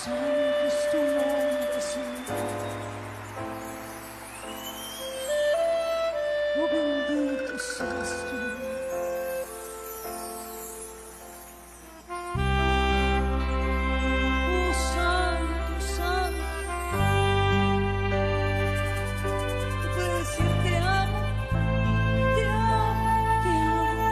Santo es tu nombre, Señor. Oh, bendito seas tú. Oh, Santo, Santo. Tú puedes decir te amo, te amo, te amo.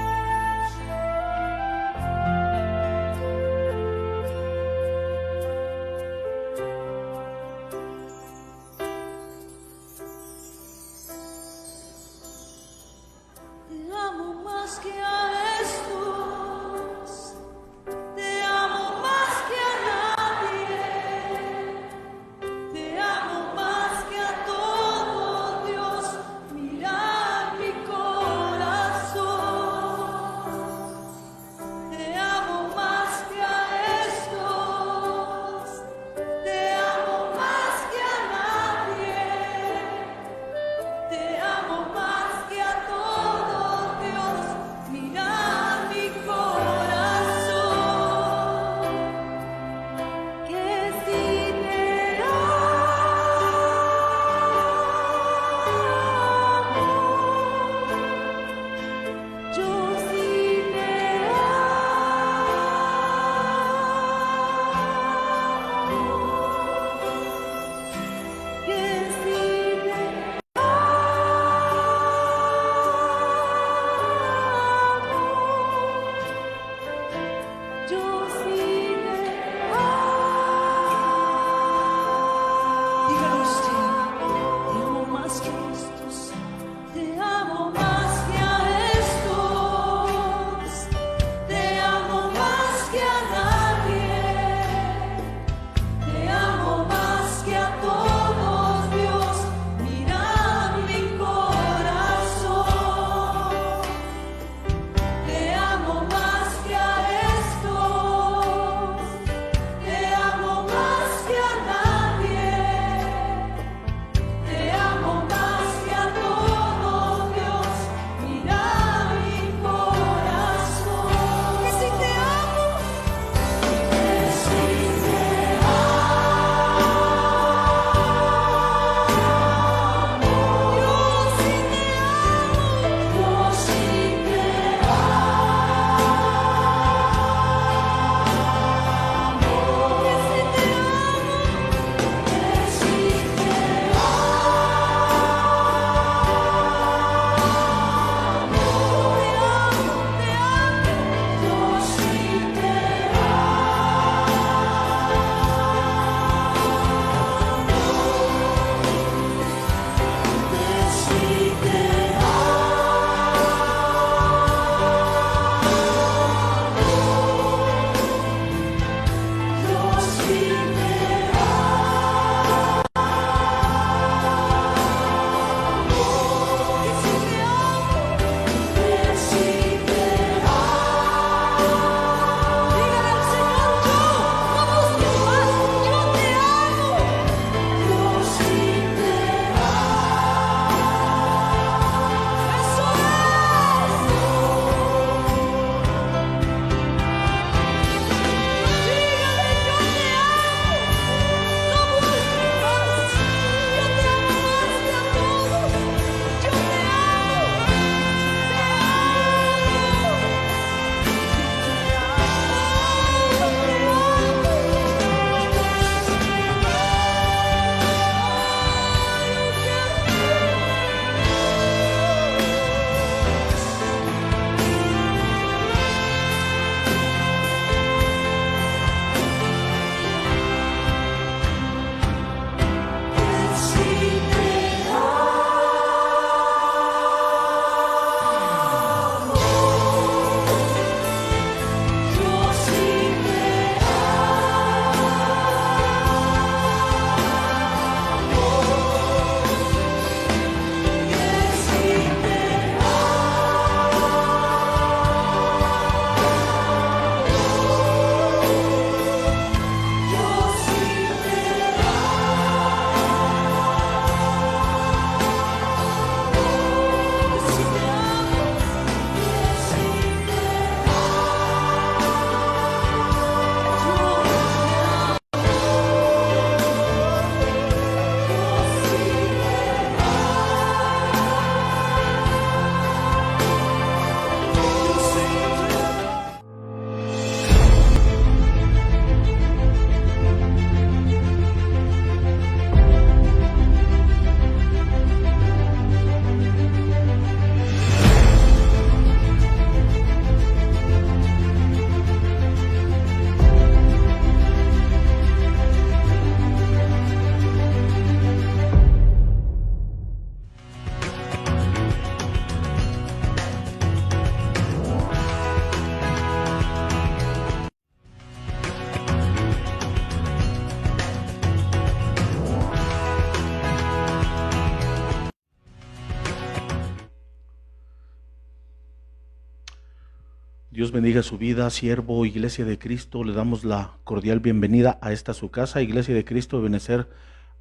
Dios bendiga su vida, siervo, Iglesia de Cristo. Le damos la cordial bienvenida a esta su casa, Iglesia de Cristo de Benecer,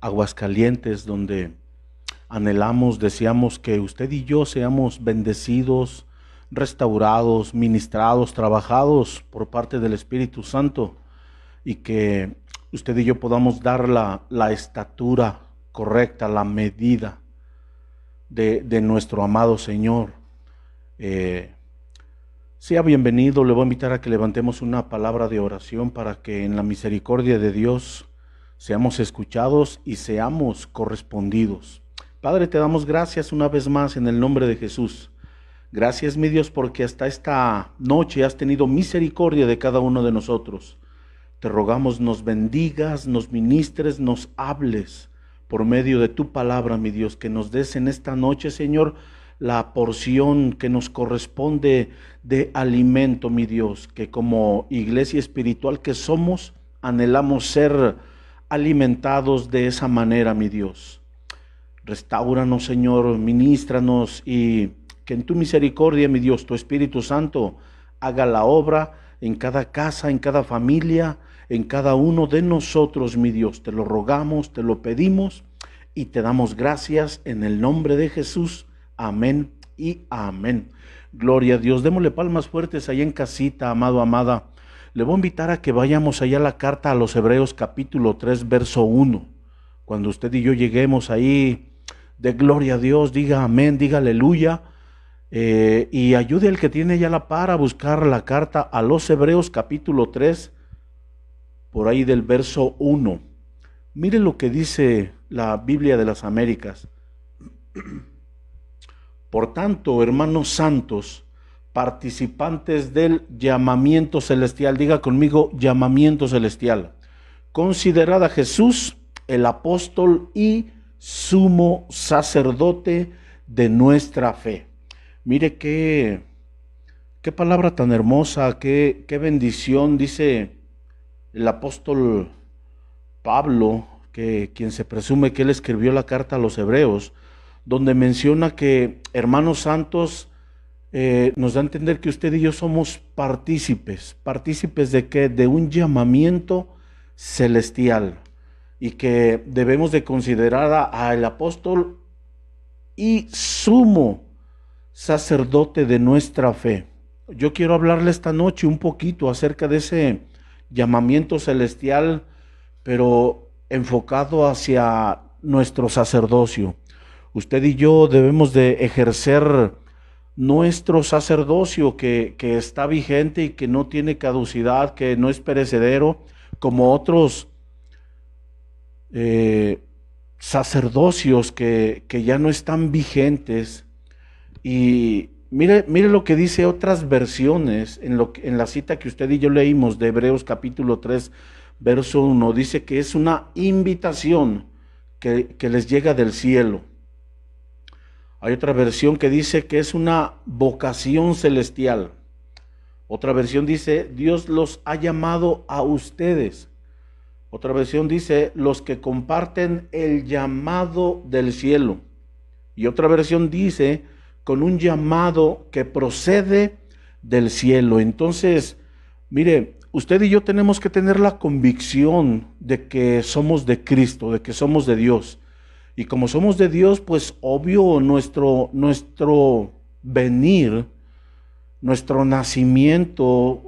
Aguascalientes, donde anhelamos, deseamos que usted y yo seamos bendecidos, restaurados, ministrados, trabajados por parte del Espíritu Santo, y que usted y yo podamos dar la estatura correcta, la medida de nuestro amado Señor. Sea bienvenido. Le voy a invitar a que levantemos una palabra de oración para que en la misericordia de Dios seamos escuchados y seamos correspondidos. Padre, te damos gracias una vez más en el nombre de Jesús. Gracias, mi Dios, porque hasta esta noche has tenido misericordia de cada uno de nosotros. Te rogamos nos bendigas, nos ministres, nos hables por medio de tu palabra, mi Dios, que nos des en esta noche, Señor, la porción que nos corresponde de alimento, mi Dios, que como iglesia espiritual que somos, anhelamos ser alimentados de esa manera, mi Dios. Restáuranos, Señor, ministranos, y que en tu misericordia, mi Dios, tu Espíritu Santo haga la obra en cada casa, en cada familia, en cada uno de nosotros, mi Dios. Te lo rogamos, te lo pedimos y te damos gracias en el nombre de Jesús. Amén y amén. Gloria a Dios. Démosle palmas fuertes allá en casita, amado, amada. Le voy a invitar a que vayamos allá a la carta a los Hebreos capítulo 3, verso 1. Cuando usted y yo lleguemos ahí, de gloria a Dios, diga amén, diga aleluya. Y ayude al que tiene ya la para a buscar la carta a los Hebreos capítulo 3, por ahí del verso 1. Mire lo que dice la Biblia de las Américas. Por tanto, hermanos santos, participantes del llamamiento celestial, diga conmigo, llamamiento celestial, considerad a Jesús, el apóstol y sumo sacerdote de nuestra fe. Mire qué palabra tan hermosa, qué bendición, dice el apóstol Pablo, que quien se presume que él escribió la carta a los Hebreos, donde menciona que, hermanos santos, nos da a entender que usted y yo somos partícipes de qué, de un llamamiento celestial, y que debemos de considerar al apóstol y sumo sacerdote de nuestra fe. Yo quiero hablarle esta noche un poquito acerca de ese llamamiento celestial, pero enfocado hacia nuestro sacerdocio. Usted y yo debemos de ejercer nuestro sacerdocio que está vigente y que no tiene caducidad, que no es perecedero, como otros sacerdocios que ya no están vigentes. Y mire lo que dice otras versiones en la cita que usted y yo leímos de Hebreos capítulo 3, verso 1. Dice que es una invitación que les llega del cielo. Hay otra versión que dice que es una vocación celestial. Otra versión dice, Dios los ha llamado a ustedes. Otra versión dice, los que comparten el llamado del cielo. Y otra versión dice, con un llamado que procede del cielo. Entonces, mire, usted y yo tenemos que tener la convicción de que somos de Cristo, de que somos de Dios. Y como somos de Dios, pues obvio nuestro venir, nuestro nacimiento,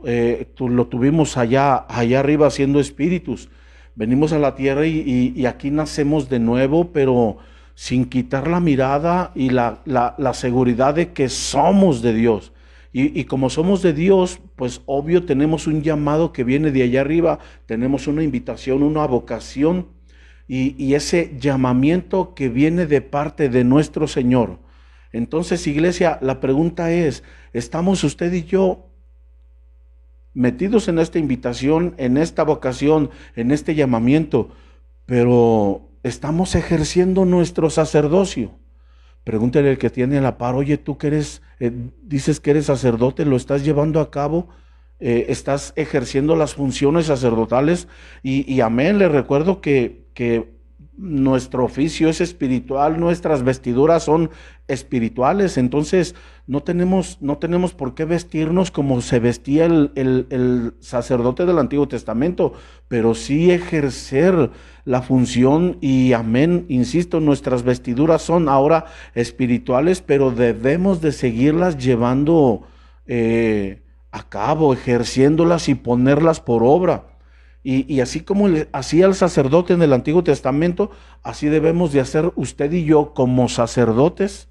lo tuvimos allá arriba siendo espíritus. Venimos a la tierra y aquí nacemos de nuevo, pero sin quitar la mirada y la seguridad de que somos de Dios. Y como somos de Dios, pues obvio tenemos un llamado que viene de allá arriba, tenemos una invitación, una vocación, y ese llamamiento que viene de parte de nuestro Señor. Entonces, iglesia, la pregunta es, ¿estamos usted y yo metidos en esta invitación, en esta vocación, en este llamamiento, pero estamos ejerciendo nuestro sacerdocio? Pregúntele al que tiene a la par, oye, tú que eres, dices que eres sacerdote, ¿lo estás llevando a cabo? ¿Estás ejerciendo las funciones sacerdotales? Y amén, le recuerdo que nuestro oficio es espiritual, nuestras vestiduras son espirituales, entonces no tenemos por qué vestirnos como se vestía el sacerdote del Antiguo Testamento, pero sí ejercer la función y amén, insisto, nuestras vestiduras son ahora espirituales, pero debemos de seguirlas llevando a cabo, ejerciéndolas y ponerlas por obra. Y así como hacía el sacerdote en el Antiguo Testamento, así debemos de hacer usted y yo como sacerdotes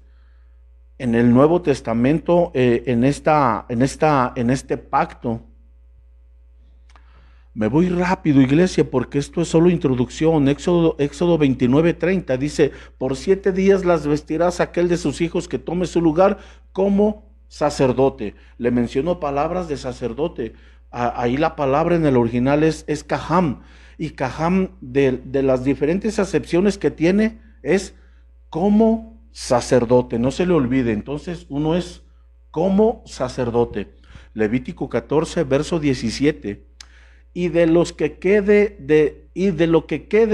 en el Nuevo Testamento, en este pacto. Me voy rápido, iglesia, porque esto es solo introducción. Éxodo 29:30 dice: por 7 días las vestirás aquel de sus hijos que tome su lugar como sacerdote. Le menciono palabras de sacerdote. Ahí la palabra en el original es kaham. Y kaham, de las diferentes acepciones que tiene, es como sacerdote. No se le olvide. Entonces, uno es como sacerdote. Levítico 14, verso 17. Y de lo que quede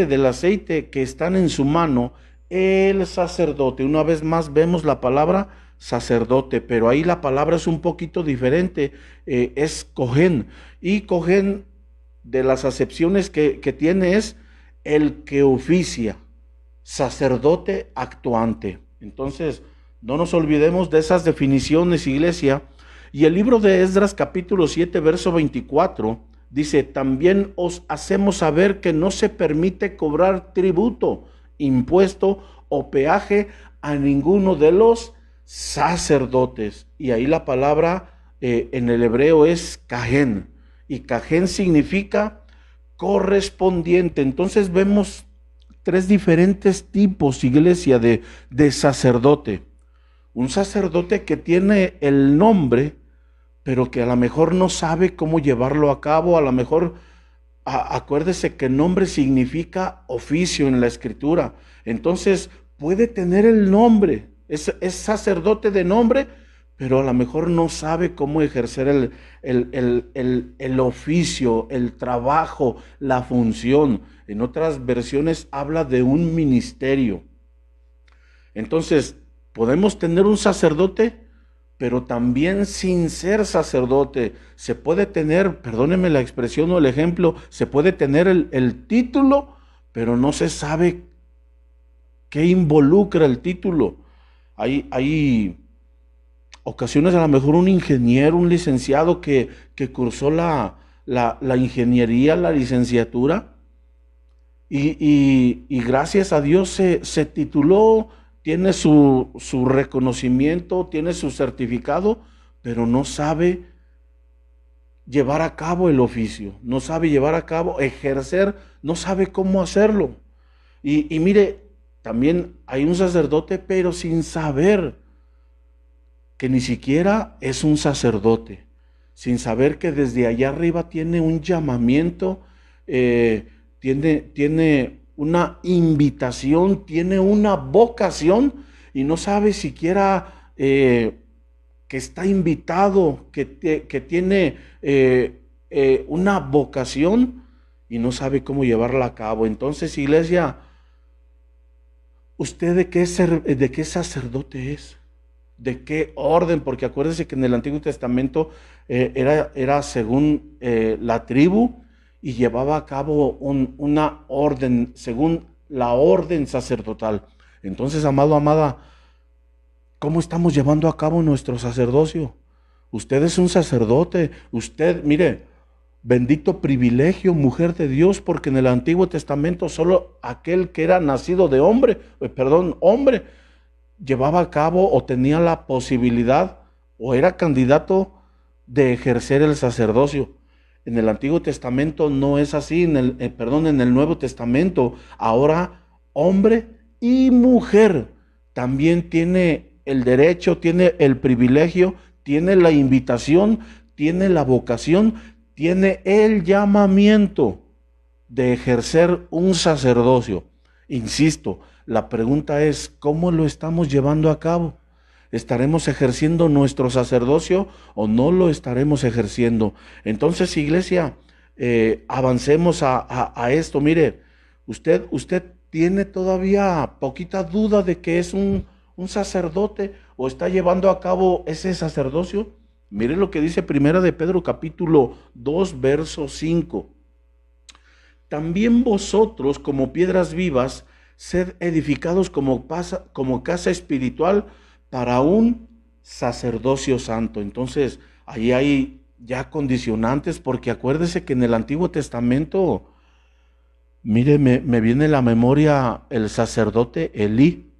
del aceite que están en su mano, el sacerdote. Una vez más vemos la palabra sacerdote, pero ahí la palabra es un poquito diferente, es cohen. Y cohen, de las acepciones que tiene, es el que oficia, sacerdote actuante. Entonces, no nos olvidemos de esas definiciones, iglesia. Y el libro de Esdras, capítulo 7, verso 24, dice: también os hacemos saber que no se permite cobrar tributo, impuesto o peaje a ninguno de los sacerdotes. Y ahí la palabra en el hebreo es cajen, y cajen significa correspondiente. Entonces vemos 3 diferentes tipos, iglesia, de sacerdote. Un sacerdote que tiene el nombre, pero que a lo mejor no sabe cómo llevarlo a cabo. A lo mejor, acuérdese que nombre significa oficio en la escritura. Entonces puede tener el nombre, es sacerdote de nombre, pero a lo mejor no sabe cómo ejercer el oficio, el trabajo, la función. En otras versiones habla de un ministerio. Entonces, podemos tener un sacerdote, pero también sin ser sacerdote. Se puede tener, perdónenme la expresión o el ejemplo, se puede tener el título, pero no se sabe qué involucra el título. Hay ocasiones, a lo mejor un ingeniero, un licenciado que cursó la ingeniería, la licenciatura, y gracias a Dios se tituló, tiene su reconocimiento, tiene su certificado, pero no sabe llevar a cabo el oficio, no sabe llevar a cabo, ejercer, no sabe cómo hacerlo. Y mire, también hay un sacerdote, pero sin saber que ni siquiera es un sacerdote, sin saber que desde allá arriba tiene un llamamiento, tiene una invitación, tiene una vocación, y no sabe siquiera que está invitado, que tiene una vocación, y no sabe cómo llevarla a cabo. Entonces, iglesia, ¿usted de qué sacerdote es? ¿De qué orden? Porque acuérdese que en el Antiguo Testamento era según la tribu, y llevaba a cabo una orden, según la orden sacerdotal. Entonces, amado, amada, ¿cómo estamos llevando a cabo nuestro sacerdocio? Usted es un sacerdote. Usted, mire, bendito privilegio, mujer de Dios, porque en el Antiguo Testamento solo aquel que era nacido de hombre, llevaba a cabo o tenía la posibilidad o era candidato de ejercer el sacerdocio. En el Antiguo Testamento no es así. En el Nuevo Testamento, ahora hombre y mujer también tiene el derecho, tiene el privilegio, tiene la invitación, tiene la vocación, tiene el llamamiento de ejercer un sacerdocio. Insisto, la pregunta es, ¿cómo lo estamos llevando a cabo? ¿Estaremos ejerciendo nuestro sacerdocio o no lo estaremos ejerciendo? Entonces, iglesia, avancemos a esto. Mire, usted tiene todavía poquita duda de que es un sacerdote o está llevando a cabo ese sacerdocio, mire lo que dice Primera de Pedro capítulo 2, verso 5. También vosotros, como piedras vivas, sed edificados como casa espiritual para un sacerdocio santo. Entonces, ahí hay ya condicionantes, porque acuérdese que en el Antiguo Testamento, mire, me viene a la memoria el sacerdote Elí.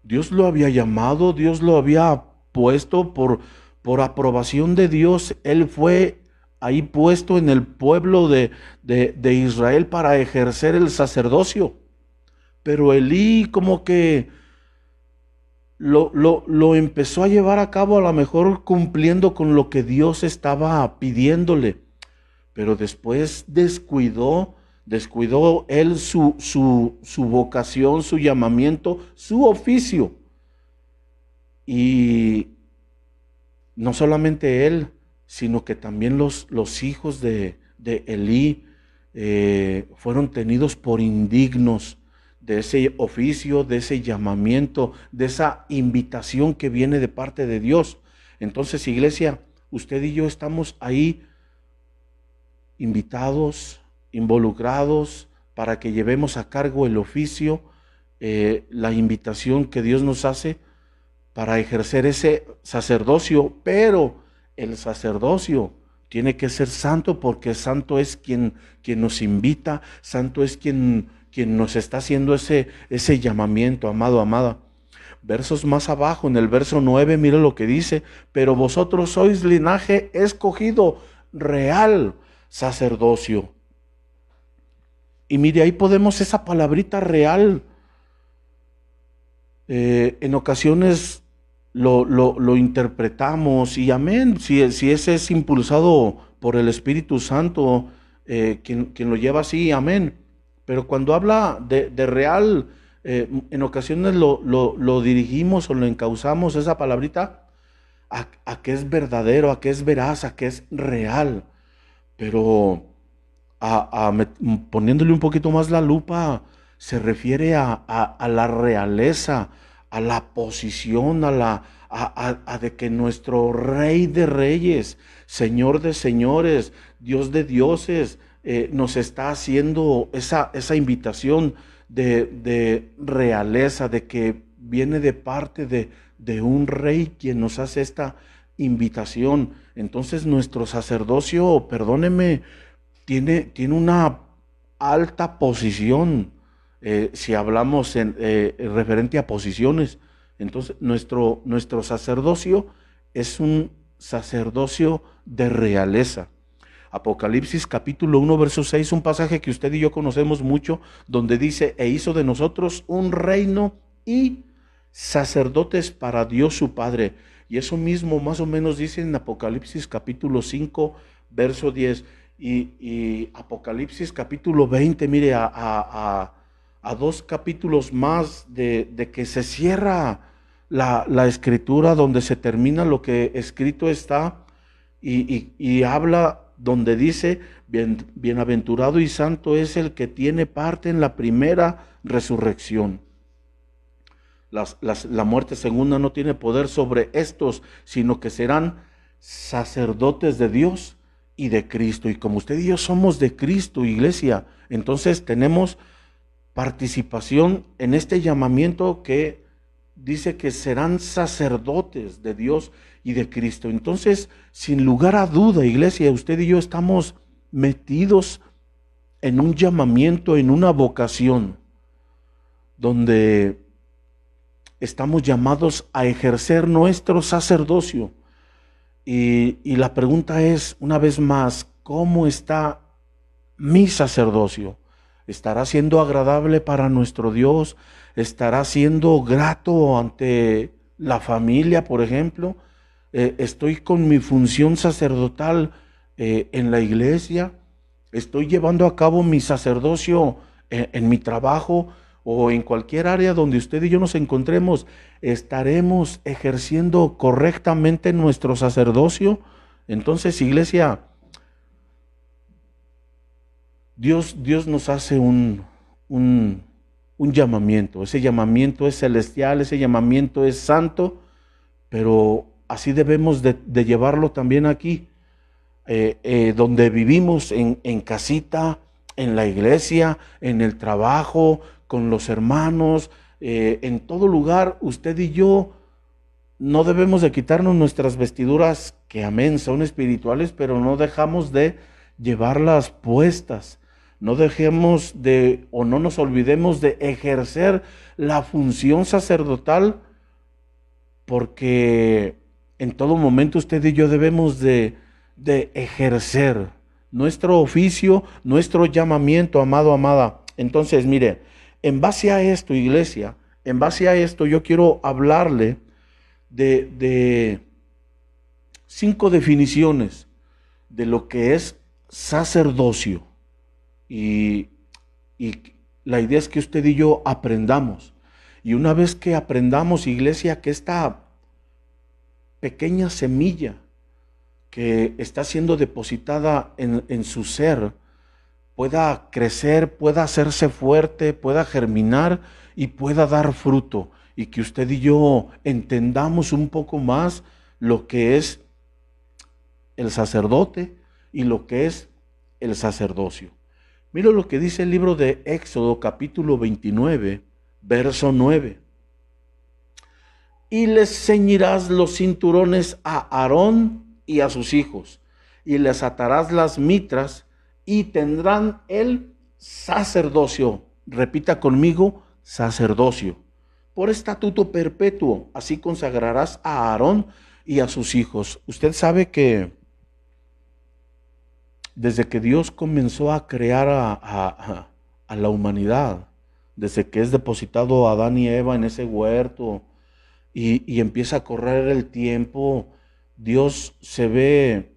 Dios lo había llamado, Dios lo había puesto por aprobación de Dios. Él fue ahí puesto en el pueblo de Israel para ejercer el sacerdocio. Pero Elí como que lo empezó a llevar a cabo, a lo mejor cumpliendo con lo que Dios estaba pidiéndole. Pero después descuidó él su vocación, su llamamiento, su oficio. Y no solamente él, sino que también los hijos de Elí fueron tenidos por indignos de ese oficio, de ese llamamiento, de esa invitación que viene de parte de Dios. Entonces, iglesia, usted y yo estamos ahí invitados, involucrados, para que llevemos a cargo el oficio, la invitación que Dios nos hace para ejercer ese sacerdocio. Pero el sacerdocio tiene que ser santo, porque santo es quien nos invita, santo es quien nos está haciendo ese llamamiento, amado, amada. Versos más abajo, en el verso 9, mire lo que dice: pero vosotros sois linaje escogido, real sacerdocio. Y mire, ahí podemos esa palabrita real. En ocasiones lo interpretamos y amén, si ese es impulsado por el Espíritu Santo, quien lo lleva así, amén. Pero cuando habla de real, en ocasiones lo dirigimos o lo encauzamos esa palabrita a que es verdadero, a que es veraz, a que es real. Pero poniéndole un poquito más la lupa, se refiere a la realeza, a la posición, a de que nuestro Rey de Reyes, Señor de Señores, Dios de Dioses, nos está haciendo esa invitación de realeza, de que viene de parte de un Rey quien nos hace esta invitación. Entonces nuestro sacerdocio, perdóneme, tiene una alta posición, si hablamos referente a posiciones. Entonces nuestro sacerdocio es un sacerdocio de realeza. Apocalipsis capítulo 1, verso 6, un pasaje que usted y yo conocemos mucho, donde dice: e hizo de nosotros un reino y sacerdotes para Dios su Padre. Y eso mismo más o menos dice en Apocalipsis capítulo 5, verso 10. Y Apocalipsis capítulo 20, mire, a 2 capítulos más de que se cierra la escritura, donde se termina lo que escrito está, y habla donde dice: bienaventurado y santo es el que tiene parte en la primera resurrección. La muerte segunda no tiene poder sobre estos, sino que serán sacerdotes de Dios y de Cristo. Y como usted y yo somos de Cristo, iglesia, entonces tenemos participación en este llamamiento que dice que serán sacerdotes de Dios y de Cristo. Entonces, sin lugar a duda, iglesia, usted y yo estamos metidos en un llamamiento, en una vocación, donde estamos llamados a ejercer nuestro sacerdocio. Y la pregunta es, una vez más, ¿cómo está mi sacerdocio? ¿Estará siendo agradable para nuestro Dios? ¿Estará siendo grato ante la familia, por ejemplo? ¿Estoy con mi función sacerdotal en la iglesia? ¿Estoy llevando a cabo mi sacerdocio en mi trabajo o en cualquier área donde usted y yo nos encontremos? ¿Estaremos ejerciendo correctamente nuestro sacerdocio? Entonces, iglesia, Dios nos hace un un, un llamamiento. Ese llamamiento es celestial, ese llamamiento es santo, pero así debemos de llevarlo también aquí, donde vivimos, en casita, en la iglesia, en el trabajo, con los hermanos, en todo lugar. Usted y yo no debemos de quitarnos nuestras vestiduras, que amén, son espirituales, pero no dejamos de llevarlas puestas. No dejemos de, o no nos olvidemos de ejercer la función sacerdotal, porque en todo momento usted y yo debemos de ejercer nuestro oficio, nuestro llamamiento, amado, amada. Entonces, mire, en base a esto, iglesia, en base a esto yo quiero hablarle de 5 definiciones de lo que es sacerdocio. Y la idea es que usted y yo aprendamos. Y una vez que aprendamos, iglesia, que esta pequeña semilla que está siendo depositada en su ser pueda crecer, pueda hacerse fuerte, pueda germinar y pueda dar fruto. Y que usted y yo entendamos un poco más lo que es el sacerdote y lo que es el sacerdocio. Mira lo que dice el libro de Éxodo, capítulo 29, verso 9. Y les ceñirás los cinturones a Aarón y a sus hijos, y les atarás las mitras, y tendrán el sacerdocio. Repita conmigo, sacerdocio. Por estatuto perpetuo, así consagrarás a Aarón y a sus hijos. Usted sabe que desde que Dios comenzó a crear a la humanidad, desde que es depositado a Adán y Eva en ese huerto y empieza a correr el tiempo, Dios se ve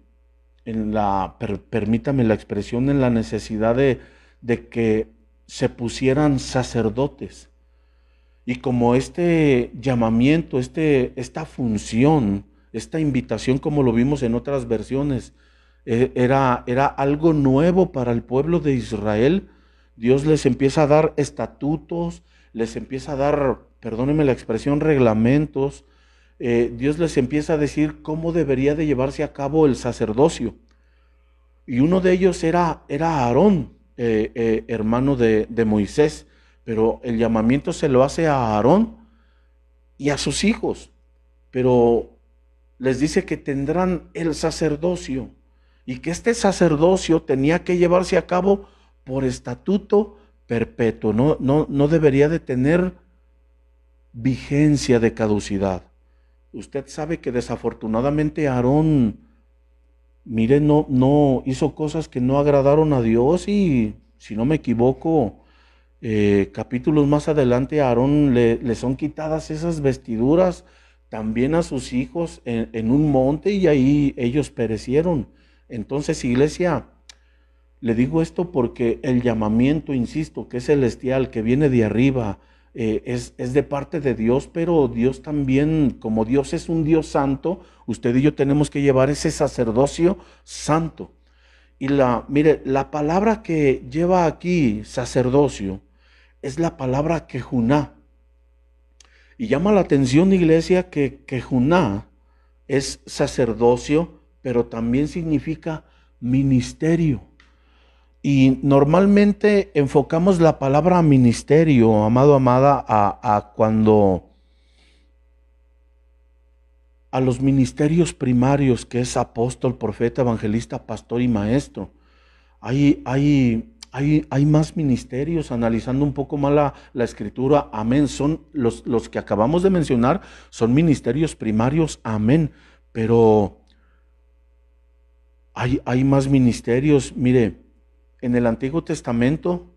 permítame la expresión, en la necesidad de que se pusieran sacerdotes. Y como este llamamiento, esta función, esta invitación, como lo vimos en otras versiones, era algo nuevo para el pueblo de Israel, Dios les empieza a dar estatutos, les empieza a dar, perdónenme la expresión, reglamentos. Dios les empieza a decir cómo debería de llevarse a cabo el sacerdocio. Y uno de ellos era Aarón, hermano de Moisés, pero el llamamiento se lo hace a Aarón y a sus hijos, pero les dice que tendrán el sacerdocio y que este sacerdocio tenía que llevarse a cabo por estatuto perpetuo, no debería de tener vigencia de caducidad. Usted sabe que desafortunadamente Aarón, mire, no hizo cosas que no agradaron a Dios, y si no me equivoco, capítulos más adelante a Aarón le son quitadas esas vestiduras, también a sus hijos en un monte, y ahí ellos perecieron. Entonces, iglesia, le digo esto porque el llamamiento, insisto, que es celestial, que viene de arriba, es de parte de Dios, pero Dios también, como Dios es un Dios santo, usted y yo tenemos que llevar ese sacerdocio santo. Y mire, la palabra que lleva aquí sacerdocio es la palabra quejuná. Y llama la atención, iglesia, que quejuná es sacerdocio, pero también significa ministerio. Y normalmente enfocamos la palabra ministerio, amado, amada, a los ministerios primarios, que es apóstol, profeta, evangelista, pastor y maestro. Hay más ministerios, analizando un poco más la escritura, amén. Son los que acabamos de mencionar, son ministerios primarios, amén. Pero hay más ministerios. Mire, en el Antiguo Testamento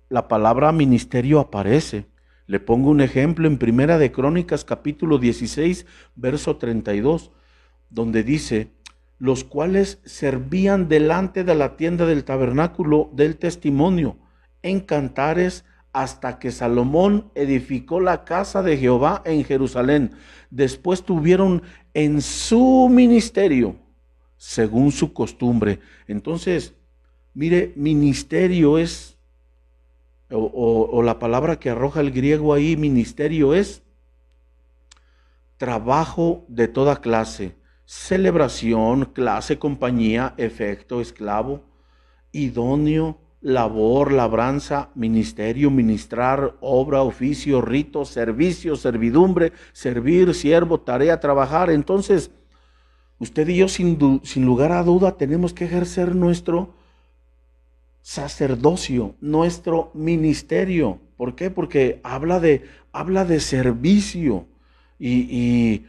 la palabra ministerio aparece. Le pongo un ejemplo en Primera de Crónicas, capítulo 16, verso 32, donde dice: los cuales servían delante de la tienda del tabernáculo del testimonio en cantares, hasta que Salomón edificó la casa de Jehová en Jerusalén. Después tuvieron en su ministerio según su costumbre. Entonces, mire, ministerio es o la palabra que arroja el griego ahí, ministerio, es trabajo de toda clase, celebración, clase, compañía, efecto, esclavo, idóneo, labor, labranza, ministerio, ministrar, obra, oficio, rito, servicio, servidumbre, servir, siervo, tarea, trabajar. Entonces, usted y yo sin lugar a duda tenemos que ejercer nuestro sacerdocio, nuestro ministerio. ¿Por qué? Porque habla de servicio. Y,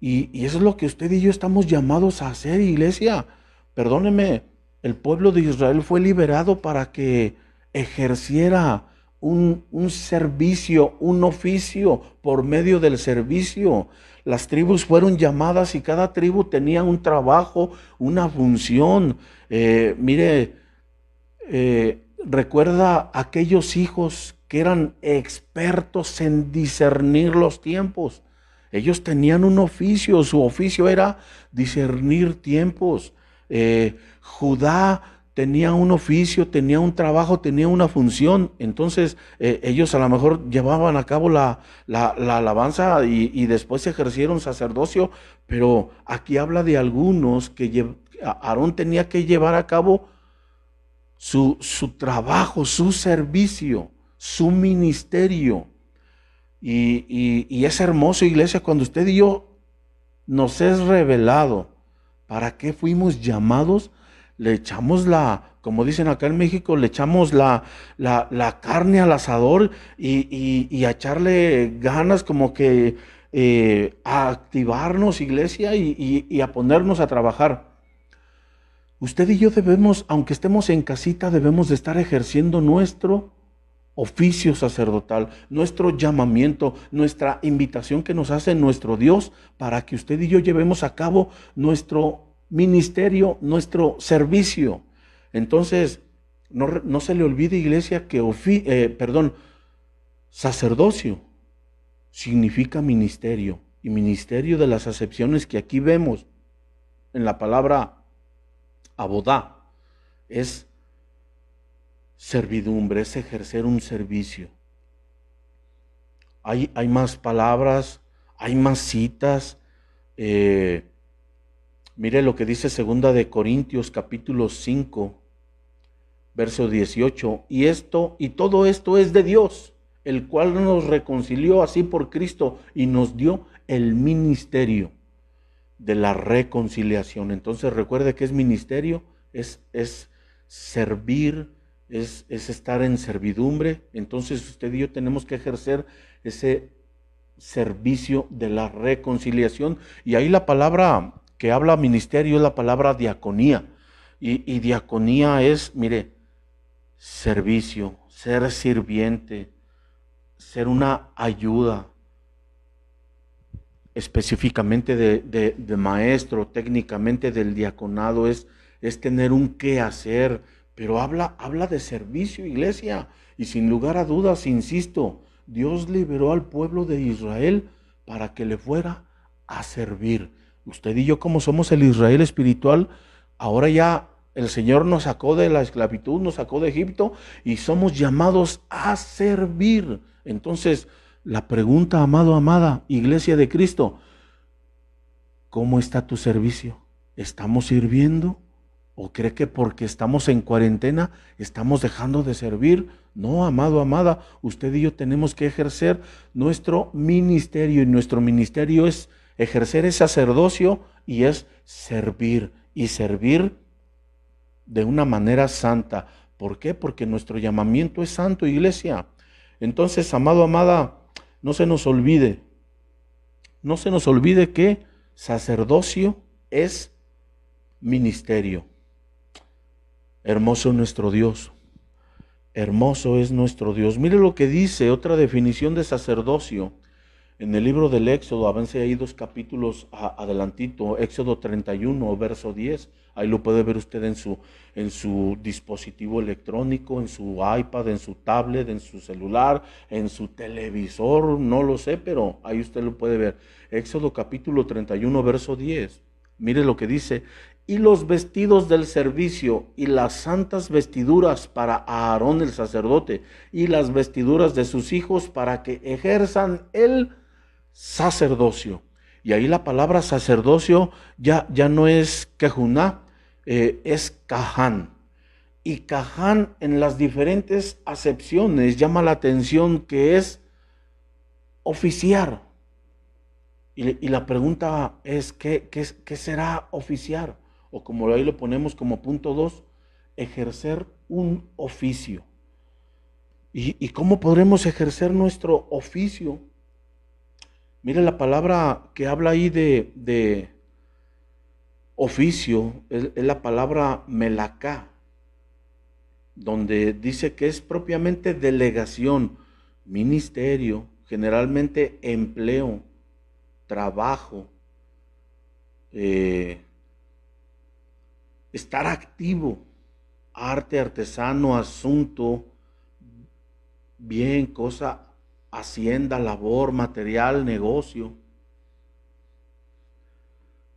y eso es lo que usted y yo estamos llamados a hacer, iglesia. Perdóneme, el pueblo de Israel fue liberado para que ejerciera un servicio, un oficio por medio del servicio. Las tribus fueron llamadas y cada tribu tenía un trabajo, una función. Mire, recuerda aquellos hijos que eran expertos en discernir los tiempos. Ellos tenían un oficio, su oficio era discernir tiempos. Judá tenía un oficio, tenía un trabajo, tenía una función. Entonces ellos a lo mejor llevaban a cabo la alabanza y después ejercieron sacerdocio, pero aquí habla de algunos que Aarón tenía que llevar a cabo su trabajo, su servicio, su ministerio. Y es hermoso, iglesia, cuando usted y yo nos es revelado para qué fuimos llamados, le echamos como dicen acá en México, le echamos la carne al asador y a echarle ganas como que a activarnos, iglesia, y a ponernos a trabajar. Usted y yo debemos, aunque estemos en casita, debemos de estar ejerciendo nuestro oficio sacerdotal, nuestro llamamiento, nuestra invitación que nos hace nuestro Dios para que usted y yo llevemos a cabo nuestro ministerio, nuestro servicio. Entonces, no se le olvide, iglesia, que sacerdocio significa ministerio, y ministerio de las acepciones que aquí vemos en la palabra abodá es servidumbre, es ejercer un servicio. Hay más palabras, hay más citas. Mire lo que dice 2 de Corintios capítulo 5, verso 18. Y todo esto es de Dios, el cual nos reconcilió así por Cristo y nos dio el ministerio de la reconciliación. Entonces recuerde que es ministerio, es servir, es estar en servidumbre. Entonces usted y yo tenemos que ejercer ese servicio de la reconciliación. Y ahí la palabra que habla ministerio es la palabra diaconía. Y diaconía es, mire, servicio, ser sirviente, ser una ayuda, específicamente de maestro, técnicamente del diaconado, es tener un qué hacer, pero habla de servicio, iglesia, y sin lugar a dudas, insisto, Dios liberó al pueblo de Israel para que le fuera a servir. Usted y yo, como somos el Israel espiritual, ahora ya el Señor nos sacó de la esclavitud, nos sacó de Egipto y somos llamados a servir. Entonces, la pregunta, amado, amada, iglesia de Cristo, ¿cómo está tu servicio? ¿Estamos sirviendo? ¿O cree que porque estamos en cuarentena estamos dejando de servir? No, amado, amada, usted y yo tenemos que ejercer nuestro ministerio, y nuestro ministerio es ejercer el sacerdocio y es servir, y servir de una manera santa. ¿Por qué? Porque nuestro llamamiento es santo, iglesia. Entonces, amado, amada, no se nos olvide que sacerdocio es ministerio. Hermoso nuestro Dios, hermoso es nuestro Dios. Mire lo que dice otra definición de sacerdocio en el libro del Éxodo. Avance ahí 2 capítulos adelantito, Éxodo 31, verso 10. Ahí lo puede ver usted en su dispositivo electrónico, en su iPad, en su tablet, en su celular, en su televisor, no lo sé, pero ahí usted lo puede ver. Éxodo capítulo 31, verso 10. Mire lo que dice: y los vestidos del servicio y las santas vestiduras para Aarón el sacerdote y las vestiduras de sus hijos para que ejerzan el sacerdocio. Y ahí la palabra sacerdocio ya no es kejuná, es caján. Y caján en las diferentes acepciones llama la atención que es oficiar. Y la pregunta es, ¿qué será oficiar? O como ahí lo ponemos como punto 2, ejercer un oficio. ¿Y cómo podremos ejercer nuestro oficio? Mire, la palabra que habla ahí de oficio es la palabra melacá, donde dice que es propiamente delegación, ministerio, generalmente empleo, trabajo, estar activo, arte, artesano, asunto, bien, cosa, hacienda, labor, material, negocio.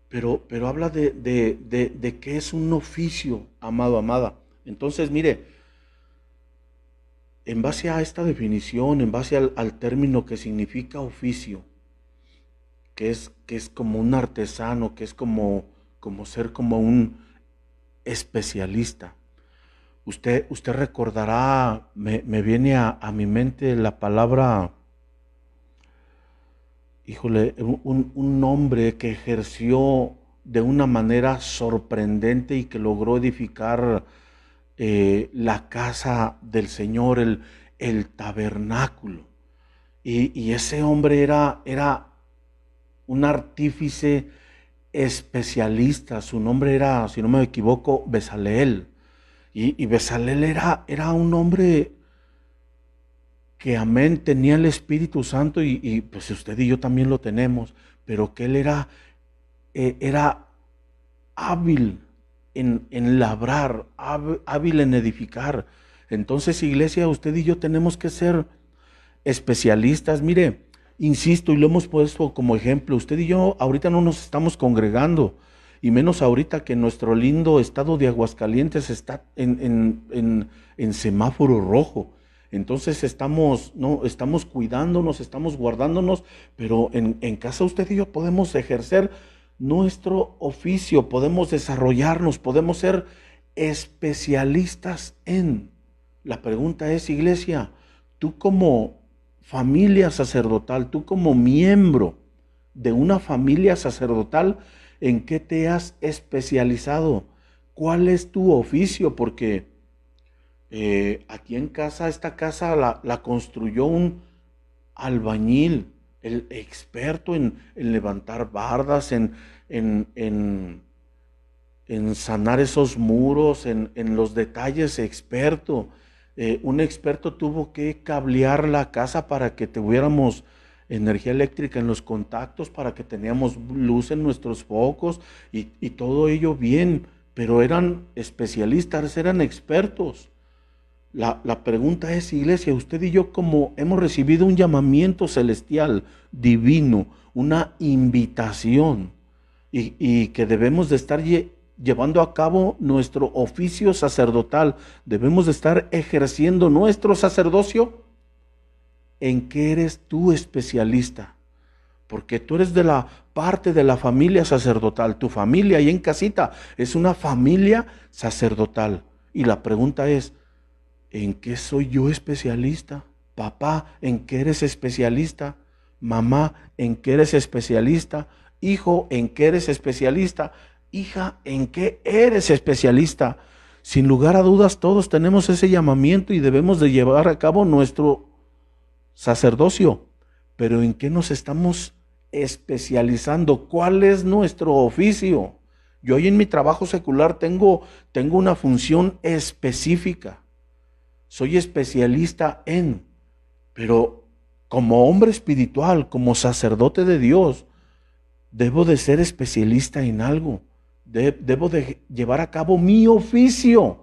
Pero habla de que es un oficio, amado, amada. Entonces, mire, en base a esta definición, en base al término que significa oficio, que es como un artesano, que es como ser como un especialista. Usted recordará, me viene a mi mente la palabra, híjole, un hombre que ejerció de una manera sorprendente y que logró edificar la casa del Señor, el tabernáculo. Y ese hombre era un artífice especialista. Su nombre era, si no me equivoco, Bezaleel. Y Bezaleel era un hombre que, amén, tenía el Espíritu Santo y pues usted y yo también lo tenemos, pero que él era hábil en labrar, hábil en edificar. Entonces, iglesia, usted y yo tenemos que ser especialistas. Mire, insisto, y lo hemos puesto como ejemplo, usted y yo ahorita no nos estamos congregando, y menos ahorita que nuestro lindo estado de Aguascalientes está en semáforo rojo. Entonces estamos cuidándonos, estamos guardándonos, pero en casa usted y yo podemos ejercer nuestro oficio, podemos desarrollarnos, podemos ser especialistas en. La pregunta es, iglesia, tú como familia sacerdotal, tú como miembro de una familia sacerdotal, ¿en qué te has especializado? ¿Cuál es tu oficio? Porque aquí en casa, esta casa la construyó un albañil, el experto en levantar bardas, en sanar esos muros, en los detalles, experto. Un experto tuvo que cablear la casa para que tuviéramos energía eléctrica en los contactos, para que teníamos luz en nuestros focos y todo ello bien, pero eran especialistas, eran expertos. La pregunta es, iglesia, usted y yo como hemos recibido un llamamiento celestial, divino, una invitación y que debemos de estar llevando a cabo nuestro oficio sacerdotal, debemos de estar ejerciendo nuestro sacerdocio. ¿En qué eres tú especialista? Porque tú eres de la parte de la familia sacerdotal. Tu familia ahí en casita es una familia sacerdotal. Y la pregunta es, ¿en qué soy yo especialista? Papá, ¿en qué eres especialista? Mamá, ¿en qué eres especialista? Hijo, ¿en qué eres especialista? Hija, ¿en qué eres especialista? Sin lugar a dudas, todos tenemos ese llamamiento y debemos de llevar a cabo nuestro sacerdocio. Pero ¿en qué nos estamos especializando? ¿Cuál es nuestro oficio? Yo hoy en mi trabajo secular tengo una función específica. Soy especialista en, pero como hombre espiritual, como sacerdote de Dios, debo de ser especialista en algo. Debo de llevar a cabo mi oficio.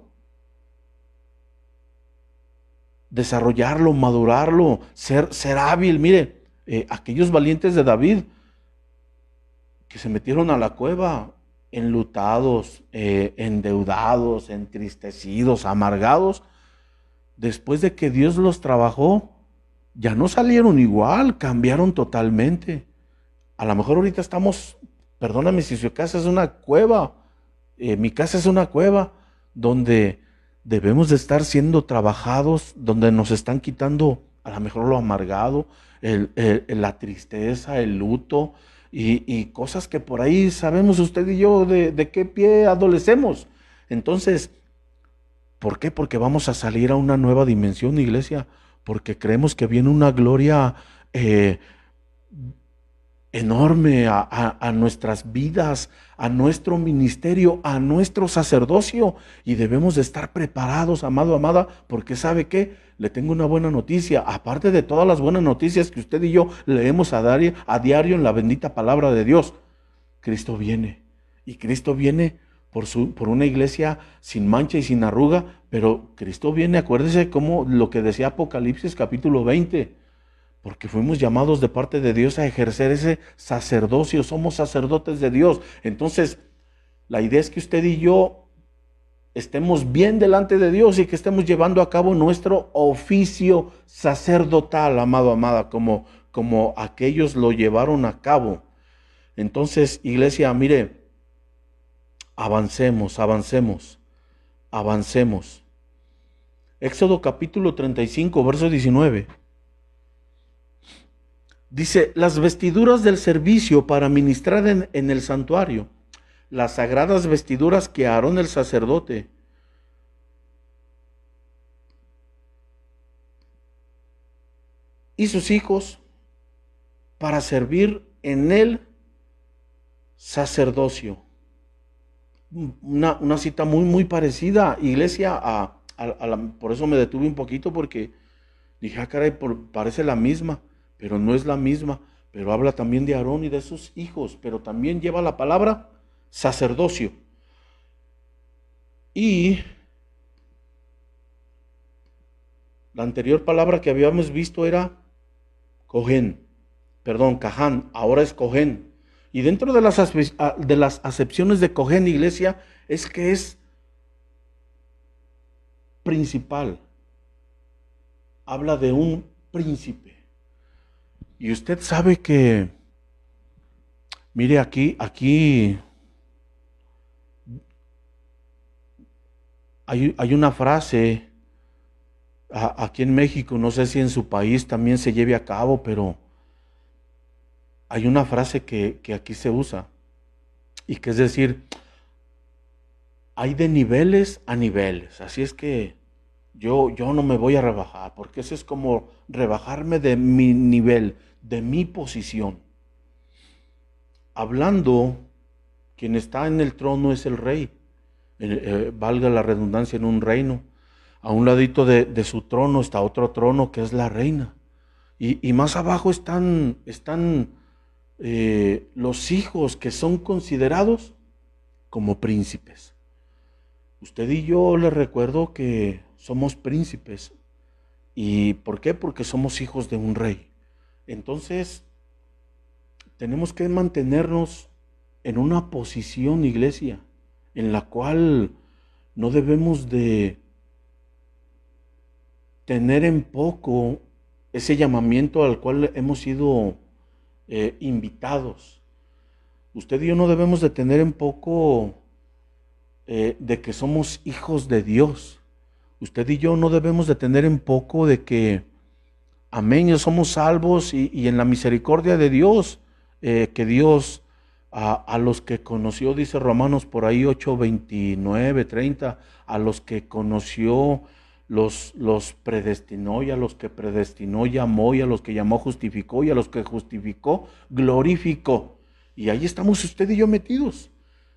Desarrollarlo, madurarlo, ser hábil. Mire, aquellos valientes de David que se metieron a la cueva, enlutados, endeudados, entristecidos, amargados, después de que Dios los trabajó, ya no salieron igual, cambiaron totalmente. A lo mejor ahorita estamos, perdóname si su casa es una cueva, mi casa es una cueva donde debemos de estar siendo trabajados, donde nos están quitando a lo mejor lo amargado, la tristeza, el luto y cosas que por ahí sabemos usted y yo de qué pie adolecemos. Entonces, ¿por qué? Porque vamos a salir a una nueva dimensión, iglesia, porque creemos que viene una gloria enorme a nuestras vidas, a nuestro ministerio, a nuestro sacerdocio, y debemos de estar preparados, amado, amada, porque ¿sabe qué? Le tengo una buena noticia, aparte de todas las buenas noticias que usted y yo leemos a diario en la bendita palabra de Dios. Cristo viene, y Cristo viene por una iglesia sin mancha y sin arruga, pero Cristo viene, acuérdese como lo que decía Apocalipsis capítulo 20, porque fuimos llamados de parte de Dios a ejercer ese sacerdocio, somos sacerdotes de Dios. Entonces, la idea es que usted y yo estemos bien delante de Dios y que estemos llevando a cabo nuestro oficio sacerdotal, amado, amada, como aquellos lo llevaron a cabo. Entonces, iglesia, mire, avancemos, avancemos, avancemos. Éxodo capítulo 35, verso 19. Dice, las vestiduras del servicio para ministrar en el santuario, las sagradas vestiduras que Aarón el sacerdote y sus hijos para servir en el sacerdocio. Una cita muy, muy parecida, iglesia, por eso me detuve un poquito porque dije, caray, parece la misma, pero no es la misma, pero habla también de Aarón y de sus hijos, pero también lleva la palabra sacerdocio. Y la anterior palabra que habíamos visto era Caján, ahora es Cohen. Y dentro de las acepciones de Cohen, iglesia, es que es principal. Habla de un príncipe. Y usted sabe que, mire, aquí hay una frase, aquí en México, no sé si en su país también se lleve a cabo, pero hay una frase que aquí se usa, y que es decir, hay de niveles a niveles, así es que yo no me voy a rebajar, porque eso es como rebajarme de mi nivel, de mi posición. Hablando, quien está en el trono es el rey, valga la redundancia, en un reino. A un ladito de su trono está otro trono que es la reina. Y más abajo están los hijos que son considerados como príncipes. Usted y yo les recuerdo que somos príncipes. ¿Y por qué? Porque somos hijos de un rey. Entonces, tenemos que mantenernos en una posición, iglesia, en la cual no debemos de tener en poco ese llamamiento al cual hemos sido invitados. Usted y yo no debemos de tener en poco de que somos hijos de Dios. Usted y yo no debemos de tener en poco de que, amén, ya somos salvos y en la misericordia de Dios, que Dios a los que conoció, dice Romanos por ahí 8, 29, 30, a los que conoció los predestinó, y a los que predestinó llamó, y a los que llamó justificó, y a los que justificó glorificó. Y ahí estamos usted y yo metidos.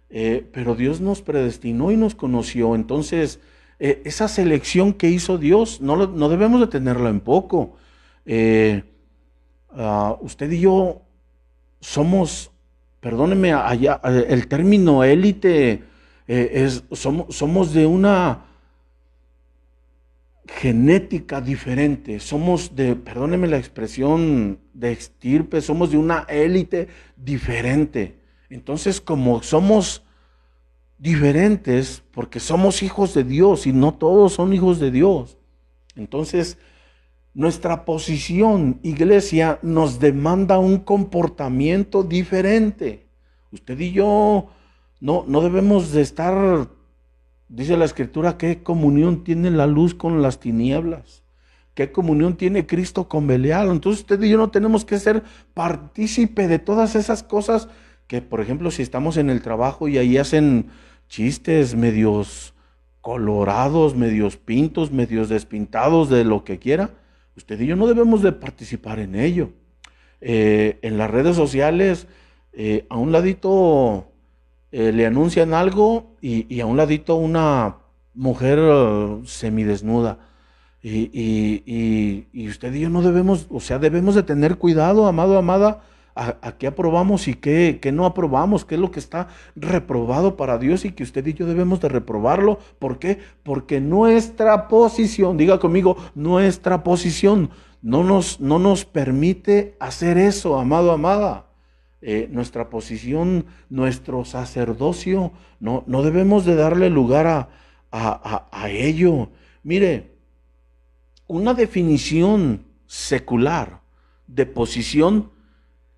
Pero Dios nos predestinó y nos conoció. Entonces, esa selección que hizo Dios no debemos de tenerla en poco. Usted y yo somos, perdóneme, allá, el término élite, somos de una genética diferente, somos de, perdóneme la expresión, de estirpe, somos de una élite diferente. Entonces, como somos diferentes porque somos hijos de Dios y no todos son hijos de Dios. Entonces, nuestra posición, iglesia, nos demanda un comportamiento diferente. Usted y yo no debemos de estar, dice la Escritura, ¿qué comunión tiene la luz con las tinieblas? ¿Qué comunión tiene Cristo con Belial? Entonces usted y yo no tenemos que ser partícipe de todas esas cosas que, por ejemplo, si estamos en el trabajo y ahí hacen chistes medios colorados, medios pintos, medios despintados de lo que quiera, usted y yo no debemos de participar en ello. En las redes sociales, a un ladito le anuncian algo y a un ladito una mujer semidesnuda. Y usted y yo no debemos, o sea, debemos de tener cuidado, amado, amada, a qué aprobamos y qué no aprobamos, qué es lo que está reprobado para Dios y que usted y yo debemos de reprobarlo. ¿Por qué? Porque nuestra posición, diga conmigo, nuestra posición no nos permite hacer eso, amado, amada. Nuestra posición, nuestro sacerdocio, no debemos de darle lugar a ello. Mire, una definición secular de posición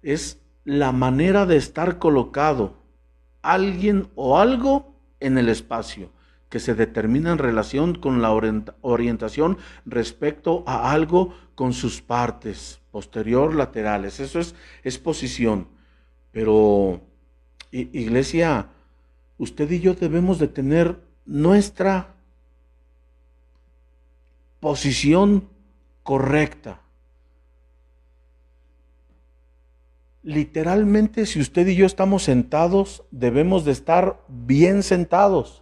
es la manera de estar colocado alguien o algo en el espacio, que se determina en relación con la orientación respecto a algo con sus partes, posterior, laterales. Eso es posición. Pero, iglesia, usted y yo debemos de tener nuestra posición correcta. Literalmente, si usted y yo estamos sentados, debemos de estar bien sentados.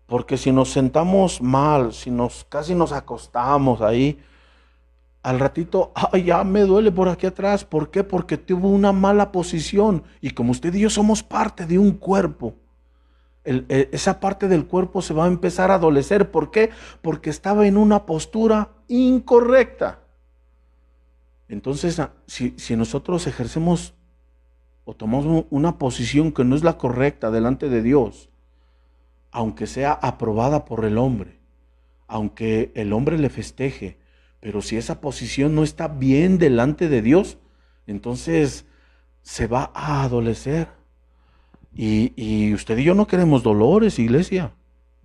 Porque si nos sentamos mal, si casi nos acostamos ahí, al ratito, ay, ya me duele por aquí atrás. ¿Por qué? Porque tuvo una mala posición. Y como usted y yo somos parte de un cuerpo, esa parte del cuerpo se va a empezar a adolecer. ¿Por qué? Porque estaba en una postura incorrecta. Entonces, si nosotros ejercemos o tomamos una posición que no es la correcta delante de Dios, aunque sea aprobada por el hombre, aunque el hombre le festeje, pero si esa posición no está bien delante de Dios, entonces se va a adolecer. Y usted y yo no queremos dolores, iglesia.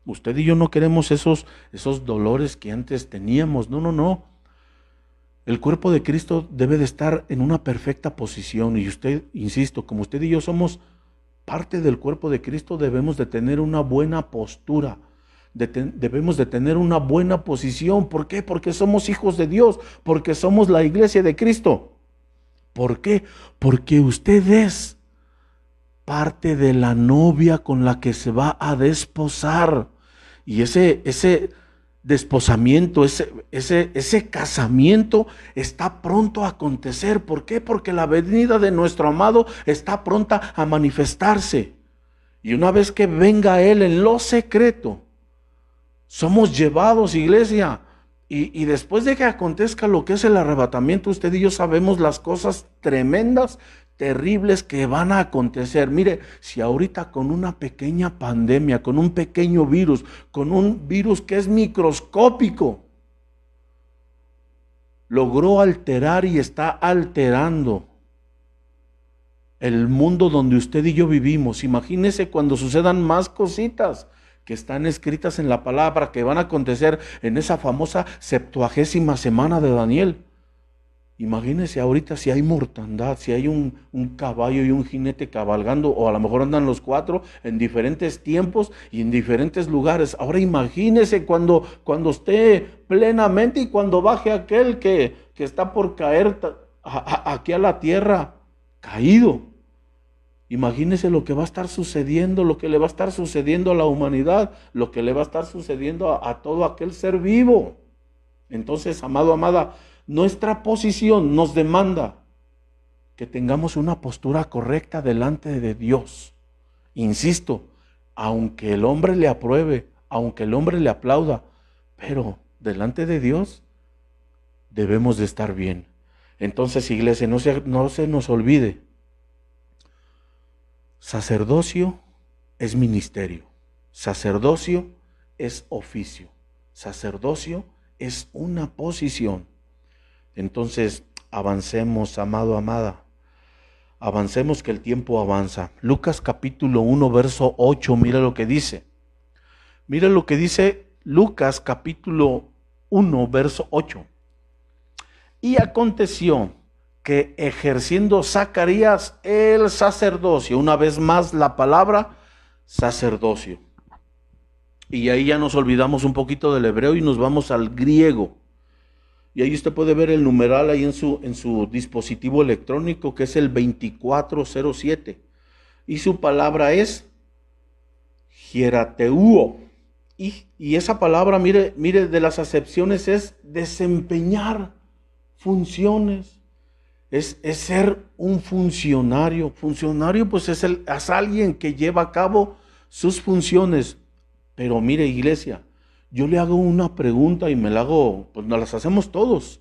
Usted y yo no queremos esos dolores que antes teníamos. No. El cuerpo de Cristo debe de estar en una perfecta posición. Y usted, insisto, como usted y yo somos parte del cuerpo de Cristo, debemos de tener una buena postura. Debemos de tener una buena posición. ¿Por qué? Porque somos hijos de Dios, porque somos la iglesia de Cristo. ¿Por qué? Porque usted es parte de la novia con la que se va a desposar. Y ese desposamiento, ese casamiento está pronto a acontecer. ¿Por qué? Porque la venida de nuestro amado está pronta a manifestarse. Y una vez que venga Él en lo secreto, somos llevados, iglesia, y después de que acontezca lo que es el arrebatamiento, usted y yo sabemos las cosas tremendas, terribles que van a acontecer. Mire, si ahorita con una pequeña pandemia, con un pequeño virus, con un virus que es microscópico, logró alterar y está alterando el mundo donde usted y yo vivimos. Imagínese cuando sucedan más cositas que están escritas en la palabra, que van a acontecer en esa famosa 70ª semana de Daniel. Imagínese ahorita si hay mortandad, si hay un caballo y un jinete cabalgando, o a lo mejor andan los cuatro en diferentes tiempos y en diferentes lugares. Ahora imagínese cuando esté plenamente y cuando baje aquel que está por caer aquí a la tierra, caído. Imagínese lo que va a estar sucediendo, lo que le va a estar sucediendo a la humanidad, lo que le va a estar sucediendo a todo aquel ser vivo. Entonces, amado, amada, nuestra posición nos demanda que tengamos una postura correcta delante de Dios. Insisto, aunque el hombre le apruebe, aunque el hombre le aplauda, pero delante de Dios debemos de estar bien. Entonces, iglesia, no se nos olvide. Sacerdocio es ministerio. Sacerdocio es oficio. Sacerdocio es una posición. Entonces, avancemos, amado, amada. Avancemos que el tiempo avanza. Lucas capítulo 1, verso 8, mira lo que dice. Mira lo que dice Lucas capítulo 1, verso 8. Y aconteció que ejerciendo Zacarías el sacerdocio, una vez más la palabra sacerdocio. Y ahí ya nos olvidamos un poquito del hebreo y nos vamos al griego. Y ahí usted puede ver el numeral ahí en su dispositivo electrónico, que es el 2407. Y su palabra es hierateuo. Y esa palabra, mire, de las acepciones es desempeñar funciones. Es ser un funcionario. Funcionario pues es alguien que lleva a cabo sus funciones. Pero mire, iglesia, yo le hago una pregunta y me la hago, pues nos las hacemos todos.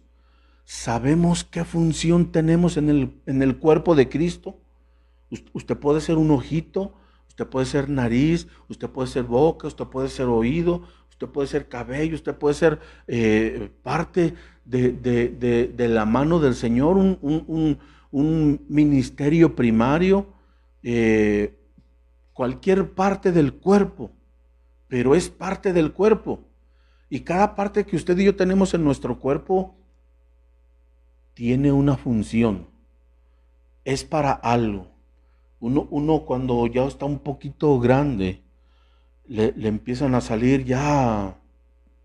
¿Sabemos qué función tenemos en el cuerpo de Cristo? Usted puede ser un ojito, usted puede ser nariz, usted puede ser boca, usted puede ser oído, usted puede ser cabello, usted puede ser parte de la mano del Señor, un ministerio primario, cualquier parte del cuerpo, pero es parte del cuerpo. Y cada parte que usted y yo tenemos en nuestro cuerpo tiene una función, es para algo. Uno cuando ya está un poquito grande, le empiezan a salir ya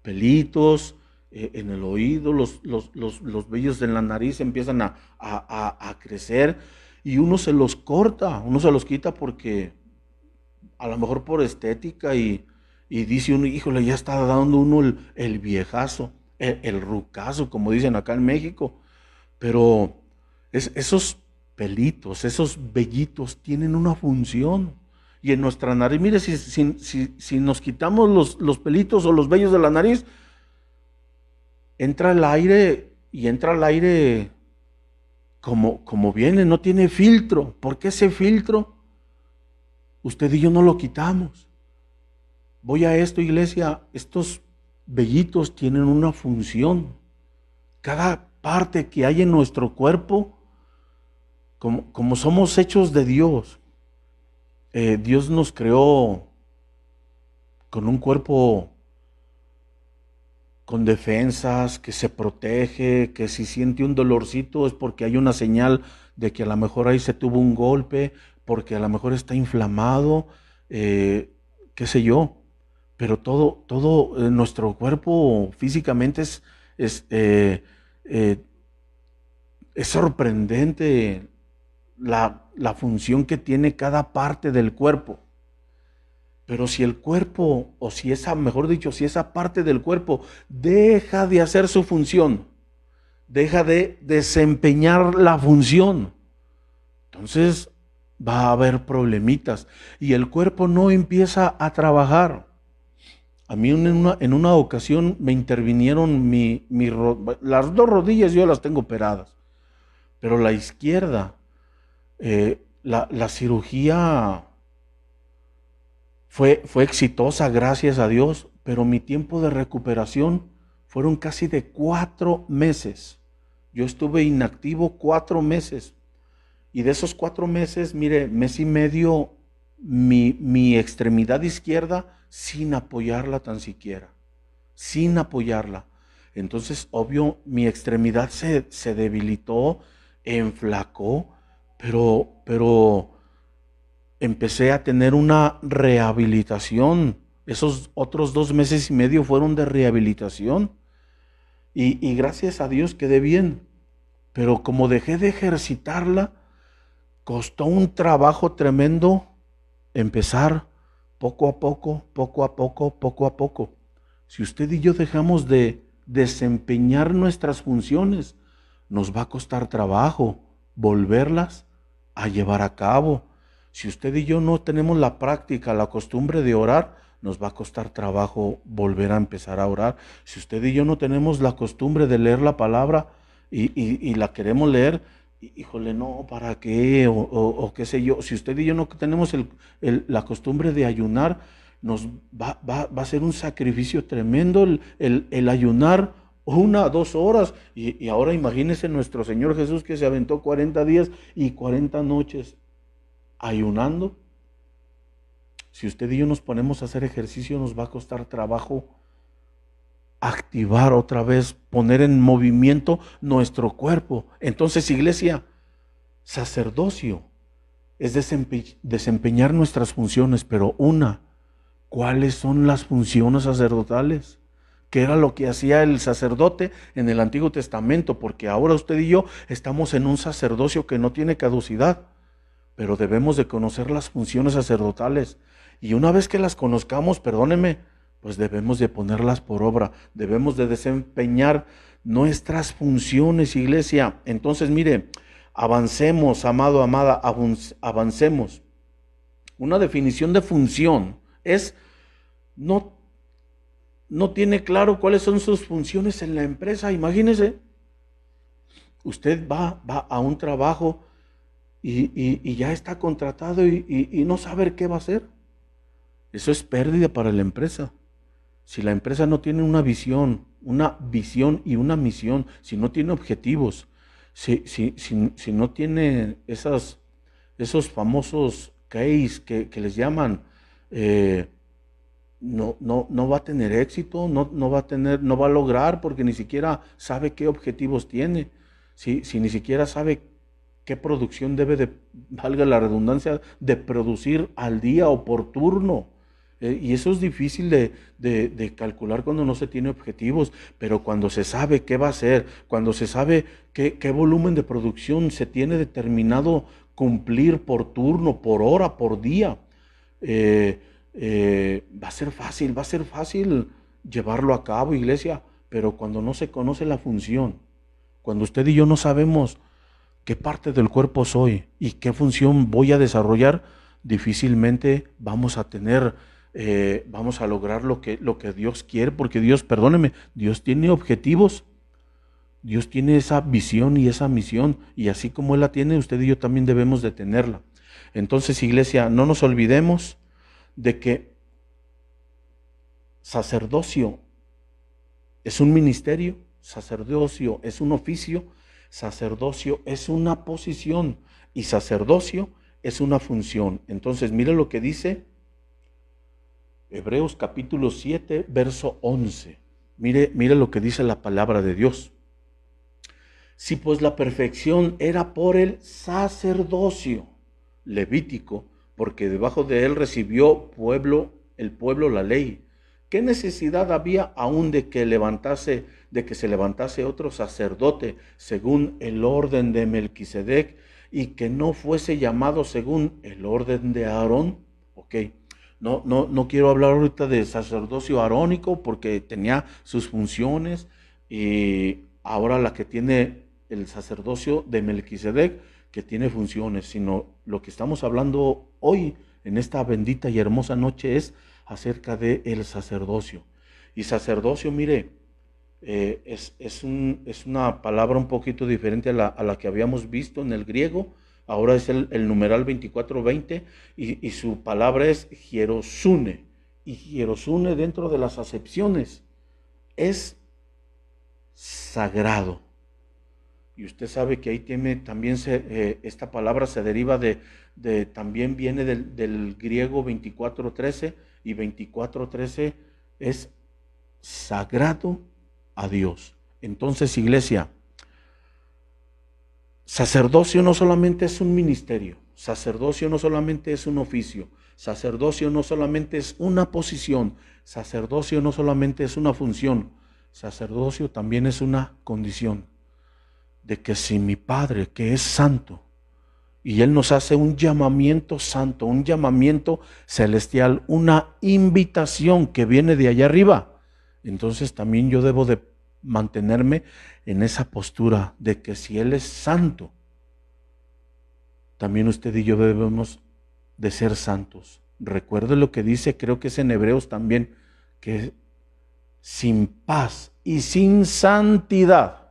pelitos en el oído, los vellos en la nariz empiezan a crecer y uno se los corta, uno se los quita porque a lo mejor por estética y dice uno, híjole, ya está dando uno el viejazo, el rucazo, como dicen acá en México. Pero esos pelitos, esos vellitos tienen una función. Y en nuestra nariz, mire, si nos quitamos los pelitos o los vellos de la nariz, entra el aire y entra el aire como viene, no tiene filtro. ¿Por qué ese filtro? Usted y yo no lo quitamos. Voy a esto, iglesia, estos vellitos tienen una función. Cada parte que hay en nuestro cuerpo, como somos hechos de Dios, Dios nos creó con un cuerpo con defensas, que se protege, que si siente un dolorcito es porque hay una señal de que a lo mejor ahí se tuvo un golpe, porque a lo mejor está inflamado, qué sé yo. Pero todo nuestro cuerpo físicamente es sorprendente la función que tiene cada parte del cuerpo. Pero si el cuerpo, o si si esa parte del cuerpo deja de hacer su función, deja de desempeñar la función, entonces va a haber problemitas y el cuerpo no empieza a trabajar. A mí en una ocasión me intervinieron las dos rodillas, yo las tengo operadas, pero la izquierda, la cirugía fue exitosa, gracias a Dios, pero mi tiempo de recuperación fueron casi de 4 meses. Yo estuve inactivo 4 meses. Y de esos 4 meses, mire, mes y medio, mi extremidad izquierda sin apoyarla tan siquiera. Sin apoyarla. Entonces, obvio, mi extremidad se debilitó, enflacó, pero empecé a tener una rehabilitación. Esos otros 2 meses y medio fueron de rehabilitación. Y gracias a Dios quedé bien. Pero como dejé de ejercitarla, costó un trabajo tremendo empezar poco a poco, poco a poco, poco a poco. Si usted y yo dejamos de desempeñar nuestras funciones, nos va a costar trabajo volverlas a llevar a cabo. Si usted y yo no tenemos la práctica, la costumbre de orar, nos va a costar trabajo volver a empezar a orar. Si usted y yo no tenemos la costumbre de leer la palabra y la queremos leer, Híjole, no, ¿para qué? O qué sé yo. Si usted y yo no tenemos la costumbre de ayunar, nos va a ser un sacrificio tremendo el ayunar 1 o 2 horas. Y ahora imagínese nuestro Señor Jesús que se aventó 40 días y 40 noches ayunando. Si usted y yo nos ponemos a hacer ejercicio, nos va a costar trabajo activar otra vez, poner en movimiento nuestro cuerpo. Entonces, iglesia, sacerdocio es desempeñar nuestras funciones, pero ¿cuáles son las funciones sacerdotales? ¿Qué era lo que hacía el sacerdote en el Antiguo Testamento? Porque ahora usted y yo estamos en un sacerdocio que no tiene caducidad, pero debemos de conocer las funciones sacerdotales. Y una vez que las conozcamos, perdóneme, pues debemos de ponerlas por obra, debemos de desempeñar nuestras funciones, iglesia. Entonces, mire, avancemos, amado, amada, avancemos. Una definición de función es, no tiene claro cuáles son sus funciones en la empresa. Imagínese, usted va a un trabajo y ya está contratado y no sabe qué va a hacer. Eso es pérdida para la empresa. Si la empresa no tiene una visión y una misión, si no tiene objetivos, si no tiene esos famosos case que les llaman, no va a tener éxito, no va a lograr porque ni siquiera sabe qué objetivos tiene, si ni siquiera sabe qué producción debe de, valga la redundancia, de producir al día o por turno. Y eso es difícil de calcular cuando no se tiene objetivos, pero cuando se sabe qué va a hacer, cuando se sabe qué volumen de producción se tiene determinado cumplir por turno, por hora, por día, va a ser fácil llevarlo a cabo, iglesia, pero cuando no se conoce la función, cuando usted y yo no sabemos qué parte del cuerpo soy y qué función voy a desarrollar, difícilmente vamos a lograr lo que Dios quiere, porque Dios, perdóneme, Dios tiene objetivos, Dios tiene esa visión y esa misión, y así como Él la tiene, usted y yo también debemos de tenerla. Entonces, iglesia, no nos olvidemos de que sacerdocio es un ministerio, sacerdocio es un oficio, sacerdocio es una posición y sacerdocio es una función. Entonces, mire lo que dice Hebreos capítulo 7, verso 11. Mire lo que dice la palabra de Dios. Si pues la perfección era por el sacerdocio levítico, porque debajo de él recibió el pueblo la ley, ¿qué necesidad había aún de que se levantase otro sacerdote según el orden de Melquisedec y que no fuese llamado según el orden de Aarón? Ok. No quiero hablar ahorita de sacerdocio arónico porque tenía sus funciones, y ahora la que tiene el sacerdocio de Melquisedec, que tiene funciones, sino lo que estamos hablando hoy en esta bendita y hermosa noche es acerca del sacerdocio. Y sacerdocio, mire, es una palabra un poquito diferente a la que habíamos visto en el griego. Ahora es el numeral 2420 y su palabra es hierosune. Y hierosune, dentro de las acepciones, es sagrado. Y usted sabe que ahí tiene también esta palabra se deriva también viene del griego 2413, y 2413 es sagrado a Dios. Entonces, iglesia, sacerdocio no solamente es un ministerio, sacerdocio no solamente es un oficio, sacerdocio no solamente es una posición, sacerdocio no solamente es una función, sacerdocio también es una condición. De que si mi Padre, que es santo, y Él nos hace un llamamiento santo, un llamamiento celestial, una invitación que viene de allá arriba, entonces también yo debo de mantenerme en esa postura de que si Él es santo, también usted y yo debemos de ser santos. Recuerde lo que dice, creo que es en Hebreos también, que sin paz y sin santidad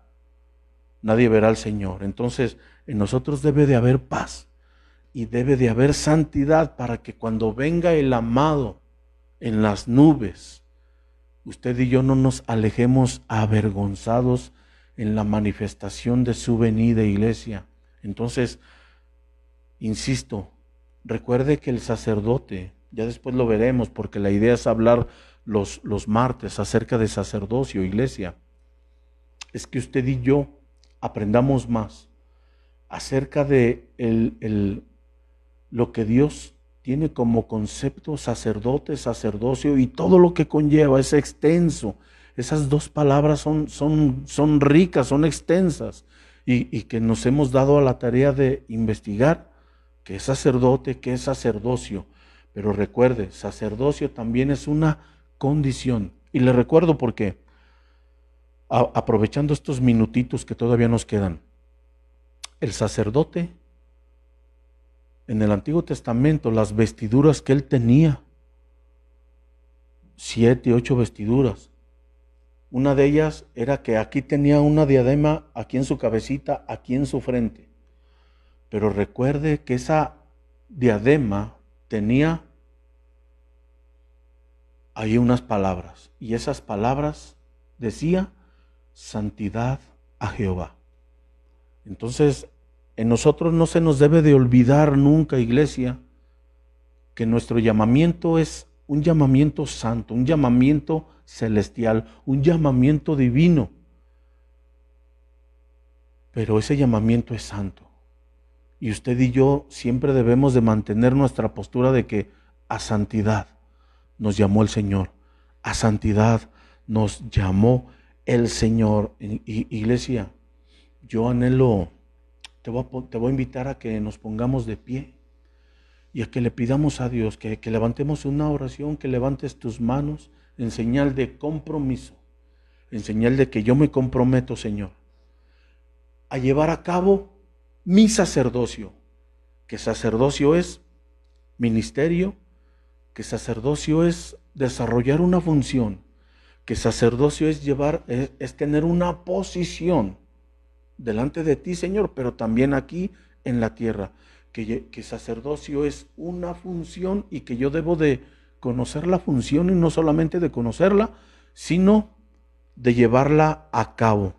nadie verá al Señor. Entonces, En nosotros debe de haber paz y debe de haber santidad para que cuando venga el amado en las nubes, usted y yo no nos alejemos avergonzados en la manifestación de su venida, iglesia. Entonces, insisto, recuerde que el sacerdote, ya después lo veremos, porque la idea es hablar los martes acerca de sacerdocio, iglesia, es que usted y yo aprendamos más acerca de lo que Dios tiene como concepto sacerdote, sacerdocio y todo lo que conlleva, es extenso. Esas dos palabras son ricas, son extensas y que nos hemos dado a la tarea de investigar qué es sacerdote, qué es sacerdocio. Pero recuerde, sacerdocio también es una condición. Y le recuerdo por qué, aprovechando estos minutitos que todavía nos quedan, el sacerdote en el Antiguo Testamento, las vestiduras que él tenía, 7, 8 vestiduras. Una de ellas era que aquí tenía una diadema, aquí en su cabecita, aquí en su frente. Pero recuerde que esa diadema tenía ahí unas palabras. Y esas palabras decía, santidad a Jehová. Entonces, en nosotros no se nos debe de olvidar nunca, iglesia, que nuestro llamamiento es un llamamiento santo, un llamamiento celestial, un llamamiento divino. Pero ese llamamiento es santo. Y usted y yo siempre debemos de mantener nuestra postura de que a santidad nos llamó el Señor. A santidad nos llamó el Señor. Iglesia, yo anhelo, te voy a invitar a que nos pongamos de pie y a que le pidamos a Dios que levantemos una oración, que levantes tus manos en señal de compromiso, en señal de que yo me comprometo, Señor, a llevar a cabo mi sacerdocio, que sacerdocio es ministerio, que sacerdocio es desarrollar una función, que sacerdocio es tener una posición delante de ti, Señor, pero también aquí en la tierra, que sacerdocio es una función y que yo debo de conocer la función y no solamente de conocerla, sino de llevarla a cabo.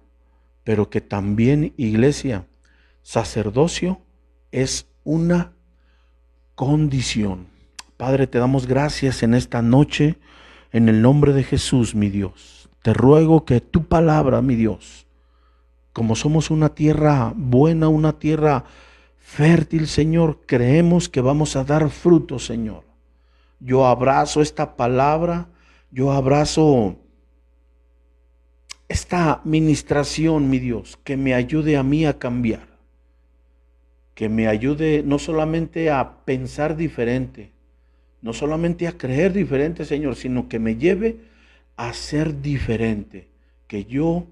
Pero que también, iglesia, sacerdocio es una condición. Padre, te damos gracias en esta noche, en el nombre de Jesús, mi Dios. Te ruego que tu palabra, mi Dios, como somos una tierra buena, una tierra fértil, Señor, creemos que vamos a dar fruto, Señor. Yo abrazo esta palabra, yo abrazo esta ministración, mi Dios, que me ayude a mí a cambiar, que me ayude no solamente a pensar diferente, no solamente a creer diferente, Señor, sino que me lleve a ser diferente, que yo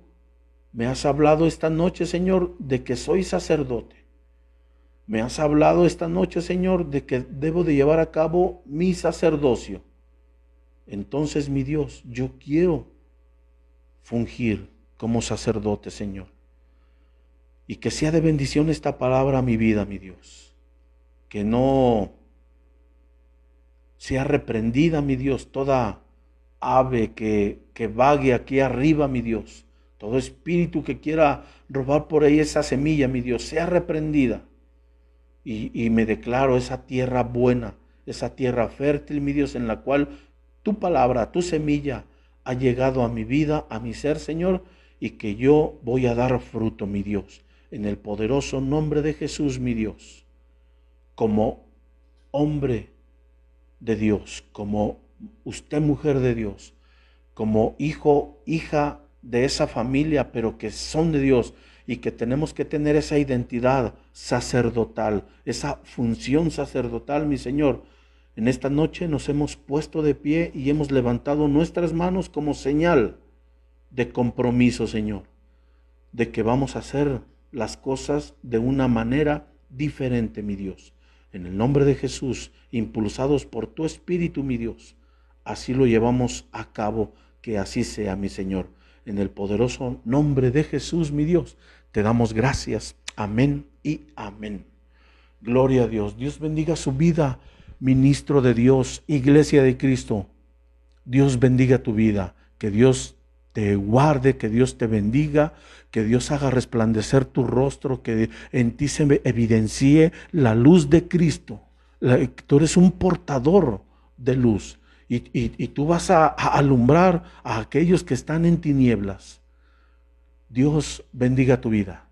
me has hablado esta noche, Señor, de que soy sacerdote. Me has hablado esta noche, Señor, de que debo de llevar a cabo mi sacerdocio. Entonces, mi Dios, yo quiero fungir como sacerdote, Señor. Y que sea de bendición esta palabra a mi vida, mi Dios. Que no sea reprendida, mi Dios, toda ave que vague aquí arriba, mi Dios. Todo espíritu que quiera robar por ahí esa semilla, mi Dios, sea reprendida. Y me declaro esa tierra buena, esa tierra fértil, mi Dios, en la cual tu palabra, tu semilla ha llegado a mi vida, a mi ser, Señor, y que yo voy a dar fruto, mi Dios, en el poderoso nombre de Jesús, mi Dios, como hombre de Dios, como usted, mujer de Dios, como hijo, hija de esa familia, pero que son de Dios, y que tenemos que tener esa identidad sacerdotal, esa función sacerdotal, mi Señor. En esta noche nos hemos puesto de pie y hemos levantado nuestras manos como señal de compromiso, Señor, de que vamos a hacer las cosas de una manera diferente, mi Dios. En el nombre de Jesús, impulsados por tu Espíritu, mi Dios, así lo llevamos a cabo, que así sea, mi Señor. En el poderoso nombre de Jesús, mi Dios, te damos gracias. Amén y amén. Gloria a Dios. Dios bendiga su vida, ministro de Dios, iglesia de Cristo. Dios bendiga tu vida. Que Dios te guarde, que Dios te bendiga, que Dios haga resplandecer tu rostro, que en ti se evidencie la luz de Cristo. Tú eres un portador de luz y tú vas a alumbrar a aquellos que están en tinieblas. Dios bendiga tu vida.